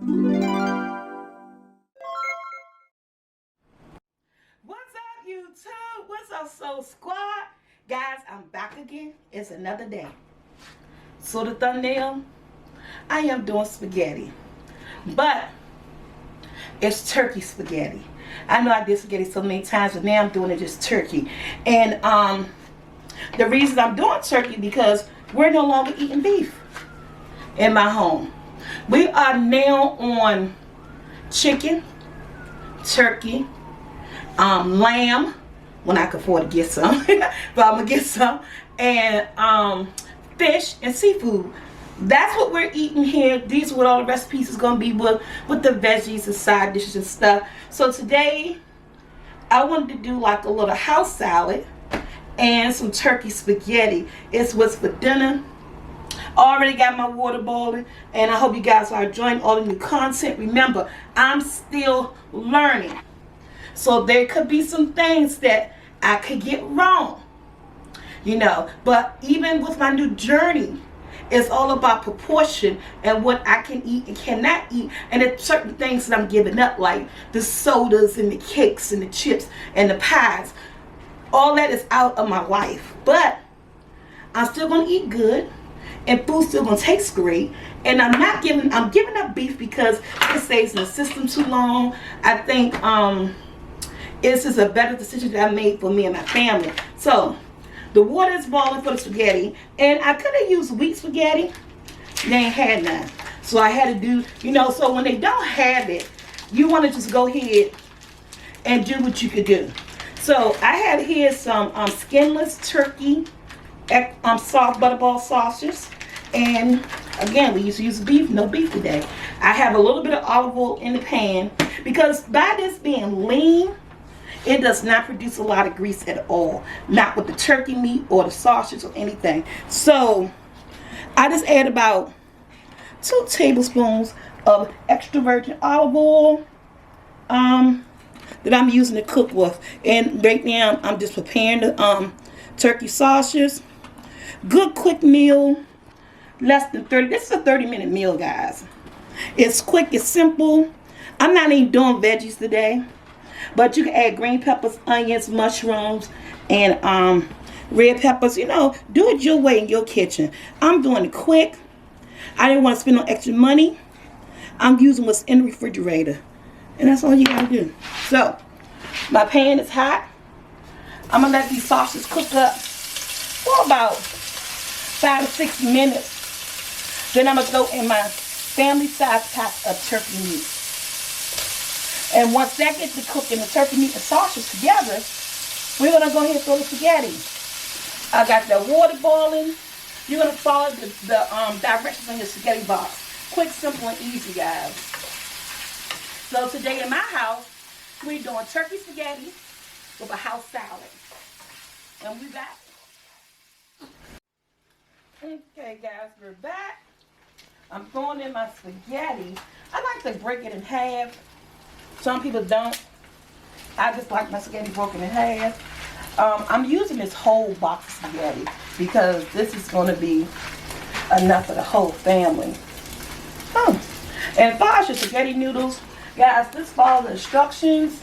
What's up, YouTube? What's up, Soul Squad? Guys, I'm back again. It's another day. So the thumbnail, I am doing spaghetti, but it's turkey spaghetti. I know I did spaghetti so many times, but now I'm doing it just turkey. And the reason I'm doing turkey because we're no longer eating beef in my home. We are now on chicken, turkey, lamb, when I can afford to get some, but I'm gonna get some, and fish and seafood. That's what we're eating here. These are what all the recipes is gonna be with the veggies and side dishes and stuff. So today I wanted to do like a little house salad and some turkey spaghetti. It's what's for dinner. Already got my water boiling, and I hope you guys are enjoying all the new content. Remember, I'm still learning, so there could be some things that I could get wrong, you know. But even with my new journey, it's all about proportion and what I can eat and cannot eat, and there's certain things that I'm giving up, like the sodas and the cakes and the chips and the pies. All that is out of my life, but I'm still gonna eat good. And food's still gonna taste great. And I'm giving up beef because it stays in the system too long. I think this is a better decision that I made for me and my family. So the water is boiling for the spaghetti, and I could have used wheat spaghetti. They ain't had none, so I had to do, you know. So when they don't have it, you want to just go ahead and do what you could do. So I had here some skinless turkey soft butterball sausages. And again, we used to use beef, no beef today. I have a little bit of olive oil in the pan because by this being lean, it does not produce a lot of grease at all. Not with the turkey meat or the sausage or anything. So I just add about 2 tablespoons of extra virgin olive oil that I'm using to cook with. And right now I'm just preparing the turkey sausages. Good quick meal. Less than 30. This is a 30-minute meal, guys. It's quick, it's simple. I'm not even doing veggies today, but you can add green peppers, onions, mushrooms, and red peppers. You know, do it your way in your kitchen. I'm doing it quick. I didn't want to spend no extra money. I'm using what's in the refrigerator, and that's all you gotta do. So my pan is hot. I'm gonna let these sausages cook up for about 5 to 6 minutes. Then I'm going to throw in my family size pack of turkey meat. And once that gets to cooking, the turkey meat and sausage together, we're going to go ahead and throw the spaghetti. I got the water boiling. You're going to follow the directions on your spaghetti box. Quick, simple, and easy, guys. So today in my house, we're doing turkey spaghetti with a house salad. And we're back. Okay, guys, we're back. I'm throwing in my spaghetti. I like to break it in half. Some people don't. I just like my spaghetti broken in half. I'm using this whole box of spaghetti because this is going to be enough for the whole family. And as far as your spaghetti noodles, guys, just follow the instructions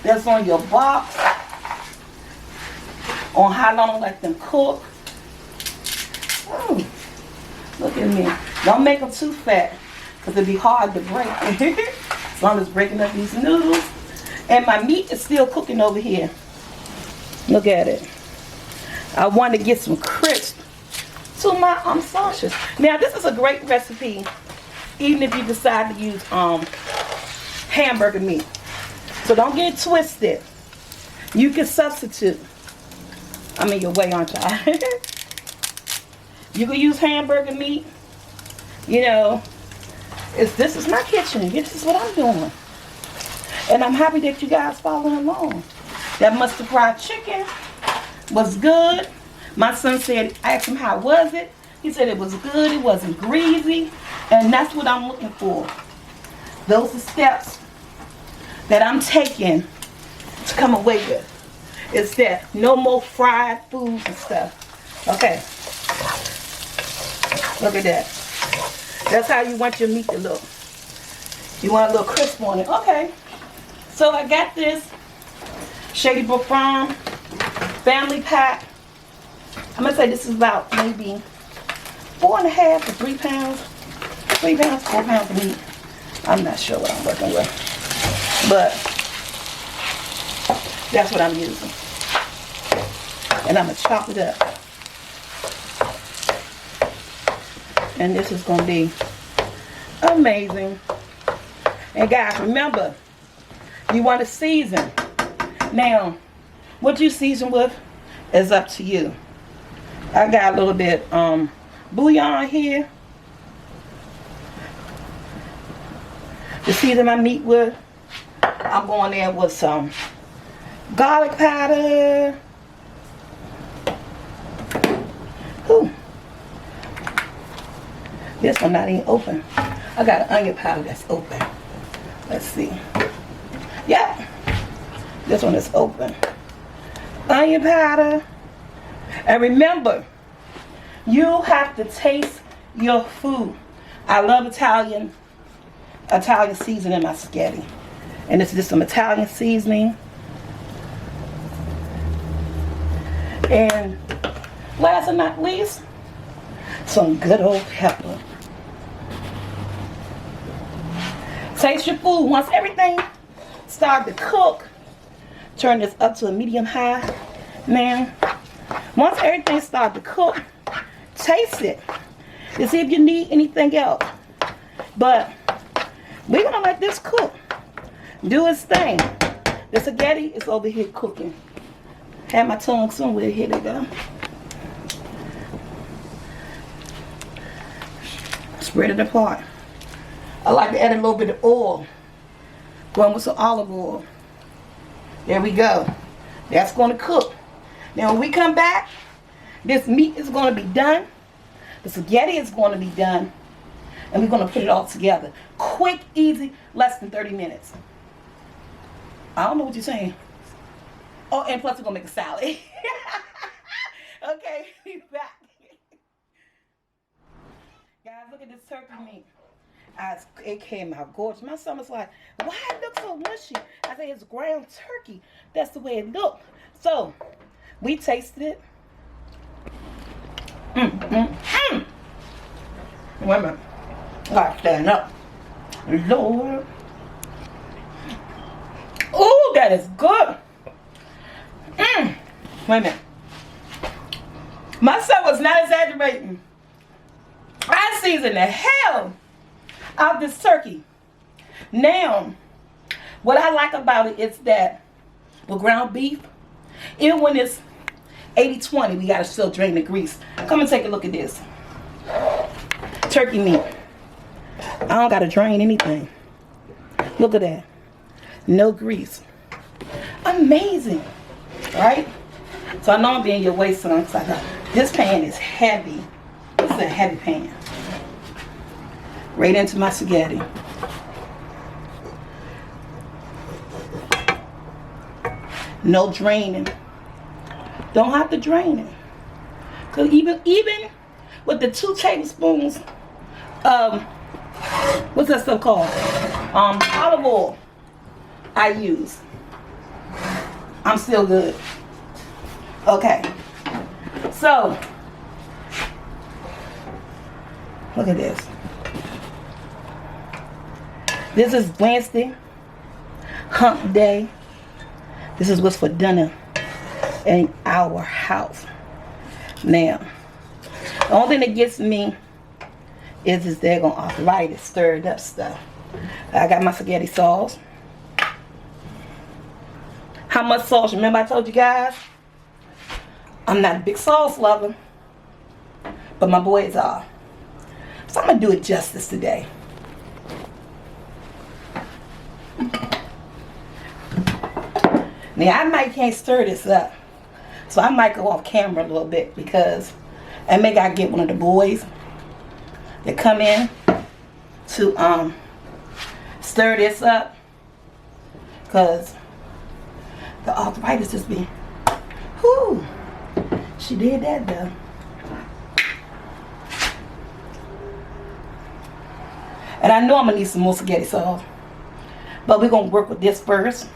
that's on your box on how long to let them cook. Look at me. Don't make them too fat because it'd be hard to break. So I'm just breaking up these noodles. And my meat is still cooking over here. Look at it. I want to get some crisp to my sausages. Now this is a great recipe even if you decide to use hamburger meat. So don't get it twisted. You can substitute. I'm in your way, aren't I? You can use hamburger meat. You know, this is my kitchen. This is what I'm doing. And I'm happy that you guys following along. That mustard fried chicken was good. My son said, I asked him how was it. He said it was good, it wasn't greasy. And that's what I'm looking for. Those are steps that I'm taking to come away with. It's that no more fried foods and stuff. Okay. Look at that. That's how you want your meat to look. You want a little crisp on it. Okay. So I got this Shady Brook Farm family pack. I'm gonna say this is about maybe 4.5 to 3 pounds. 3 pounds, 4 pounds of meat. I'm not sure what I'm working with, but that's what I'm using. And I'm gonna chop it up. And this is gonna be amazing. And guys, remember, you want to season. Now, what you season with is up to you. I got a little bit bouillon here to season my meat with. I'm going there with some garlic powder. Ooh. This one not even open. I got an onion powder that's open. Let's see. Yep. This one is open. Onion powder. And remember, you have to taste your food. I love Italian seasoning in my spaghetti. And this is just some Italian seasoning. And last but not least, some good old pepper. Taste your food. Once everything starts to cook, turn this up to a medium high. Now, once everything starts to cook, taste it to see if you need anything else. But we're gonna let this cook, do its thing. The spaghetti is over here cooking. Have my tongue somewhere. Here they go. Spread it apart. I like to add a little bit of oil. Going with some olive oil. There we go. That's going to cook. Now when we come back, this meat is going to be done. The spaghetti is going to be done. And we're going to put it all together. Quick, easy, less than 30 minutes. I don't know what you're saying. Oh, and plus we're going to make a salad. Okay, he's back. Guys, look at this turkey meat. It came out gorgeous. My son was like, why it look so mushy? I said, it's ground turkey. That's the way it looked. So, we tasted it. Wait a minute. I gotta stand up. Lord. Oh, that is good. Wait a minute. My son was not exaggerating. I seasoned the hell out of this turkey. Now, what I like about it is that with ground beef, even when it's 80-20, we gotta still drain the grease. Come and take a look at this. Turkey meat. I don't gotta drain anything. Look at that. No grease. Amazing. Right? So I know I'm being your way, son. This pan is heavy. It's a heavy pan. Right into my spaghetti. No draining. Don't have to drain it. Cause even with the 2 tablespoons of what's that stuff called? Olive oil I use. I'm still good. Okay. So look at this. This is Wednesday, hump day. This is what's for dinner in our house. Now, the only thing that gets me is this daggone arthritis, stirred up stuff. I got my spaghetti sauce. How much sauce? Remember I told you guys, I'm not a big sauce lover, but my boys are. So I'm going to do it justice today. Now, I can't stir this up. So I might go off camera a little bit because I may gotta get one of the boys that come in to stir this up. Because the arthritis just be, whoo, she did that though. And I know I'm gonna need some more spaghetti sauce. But we're going to work with this first.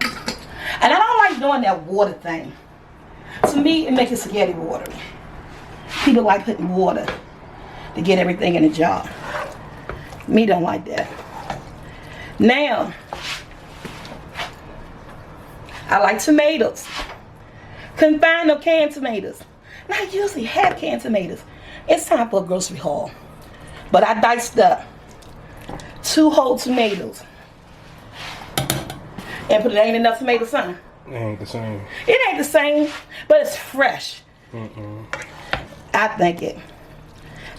And I don't like doing that water thing. To me, it makes it spaghetti watery. People like putting water to get everything in a jar. Me don't like that. Now, I like tomatoes. Couldn't find no canned tomatoes. And I usually have canned tomatoes. It's time for a grocery haul. But I diced up 2 whole tomatoes. And put it ain't enough tomato, son. It ain't the same. It ain't the same, but it's fresh. I think it.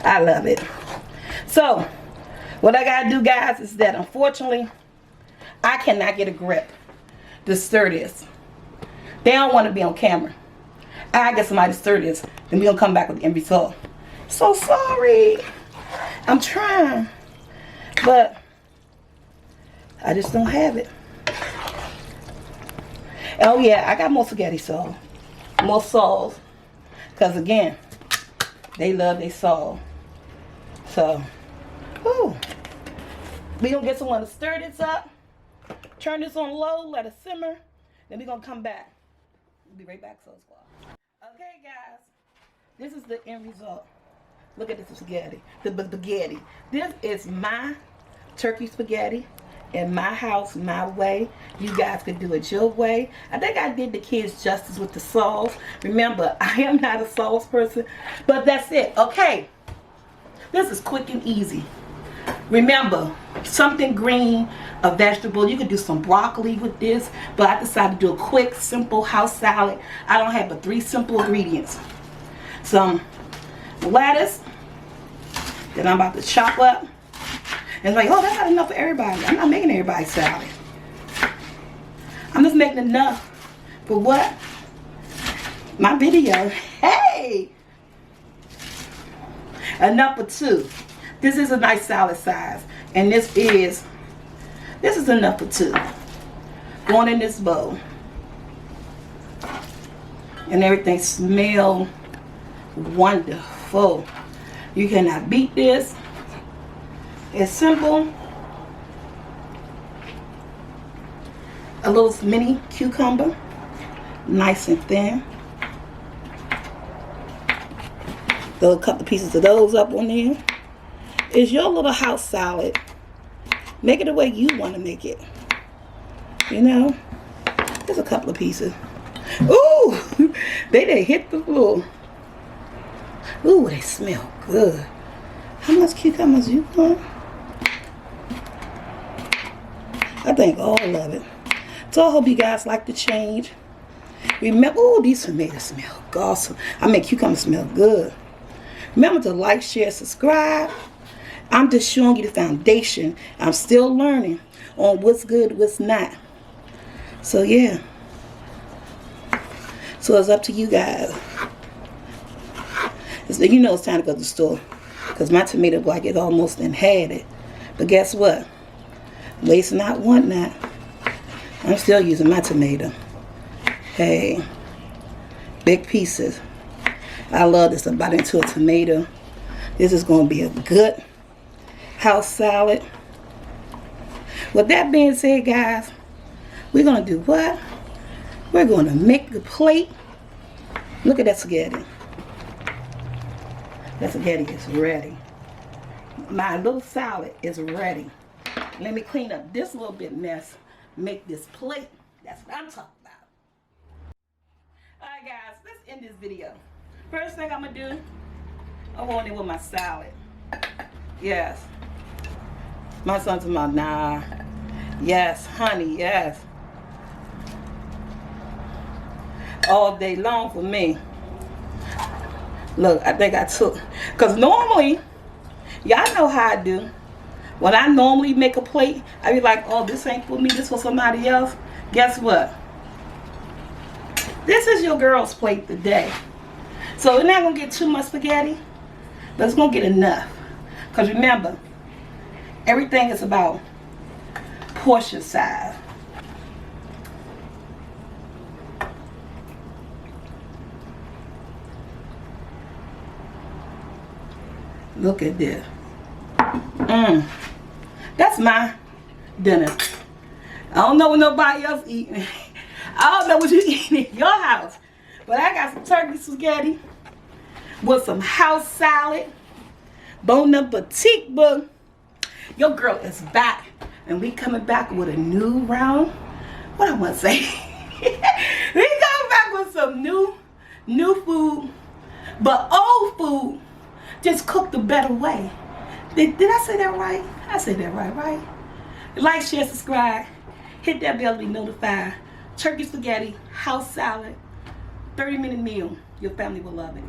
I love it. So, what I gotta do, guys, is that unfortunately, I cannot get a grip to stir this. They don't want to be on camera. I get somebody to stir this, then we're gonna come back with the end result. So sorry. I'm trying, but I just don't have it. Oh yeah, I got more spaghetti sauce. More sauce. Because again, they love their sauce. So, whew. We're going to get someone to stir this up. Turn this on low, let it simmer. Then we're going to come back. We'll be right back, Soul Squad. Okay, guys. This is the end result. Look at this spaghetti. The spaghetti. This is my turkey spaghetti. In my house, my way. You guys could do it your way. I think I did the kids justice with the sauce. Remember, I am not a sauce person, but that's it. Okay, this is quick and easy. Remember, something green, a vegetable. You could do some broccoli with this, but I decided to do a quick, simple house salad. I don't have but 3 simple ingredients. Some lettuce that I'm about to chop up. And it's like, oh, that's not enough for everybody. I'm not making everybody salad. I'm just making enough for what? My video. Hey! Enough for 2. This is a nice salad size. And this is enough for 2. Going in this bowl. And everything smells wonderful. You cannot beat this. It's simple. A little mini cucumber, nice and thin. Throw a couple pieces of those up on there. It's your little house salad. Make it the way you want to make it. You know, there's a couple of pieces. Ooh, they hit the floor. Ooh, they smell good. How much cucumbers you want? I think all of it. So I hope you guys like the change. Remember, oh, these tomatoes smell awesome. I mean, cucumbers smell good. Remember to like, share, subscribe. I'm just showing you the foundation. I'm still learning on what's good, what's not. So yeah. So it's up to you guys. You know it's time to go to the store. Because my tomato block is almost in had it. But guess what? Waste not, want not. I'm still using my tomato. Hey, big pieces. I love this. I bite into a tomato. This is going to be a good house salad. With that being said, guys, we're going to do what? We're going to make the plate. Look at that spaghetti. That spaghetti is ready. My little salad is ready. Let me clean up this little bit mess. Make this plate. That's what I'm talking about. Alright guys, let's end this video. First thing I'm going to do, I'm going in with my salad. Yes. My son's about, nah. Yes, honey, yes. All day long for me. Look, I think I took, because normally, y'all know how I do. When I normally make a plate, I be like, oh, this ain't for me, this for somebody else. Guess what? This is your girl's plate today. So we're not going to get too much spaghetti, but it's going to get enough. Because remember, everything is about portion size. Look at this. That's my dinner. I don't know what nobody else eating. I don't know what you eating in your house. But I got some turkey spaghetti with some house salad, Bon Appetit, book. Your girl is back, and we coming back with a new round. What I want to say? We coming back with some new food, but old food just cooked a better way. Did I say that right? I said that right? Like, share, subscribe. Hit that bell to be notified. Turkey spaghetti, house salad, 30-minute meal. Your family will love it.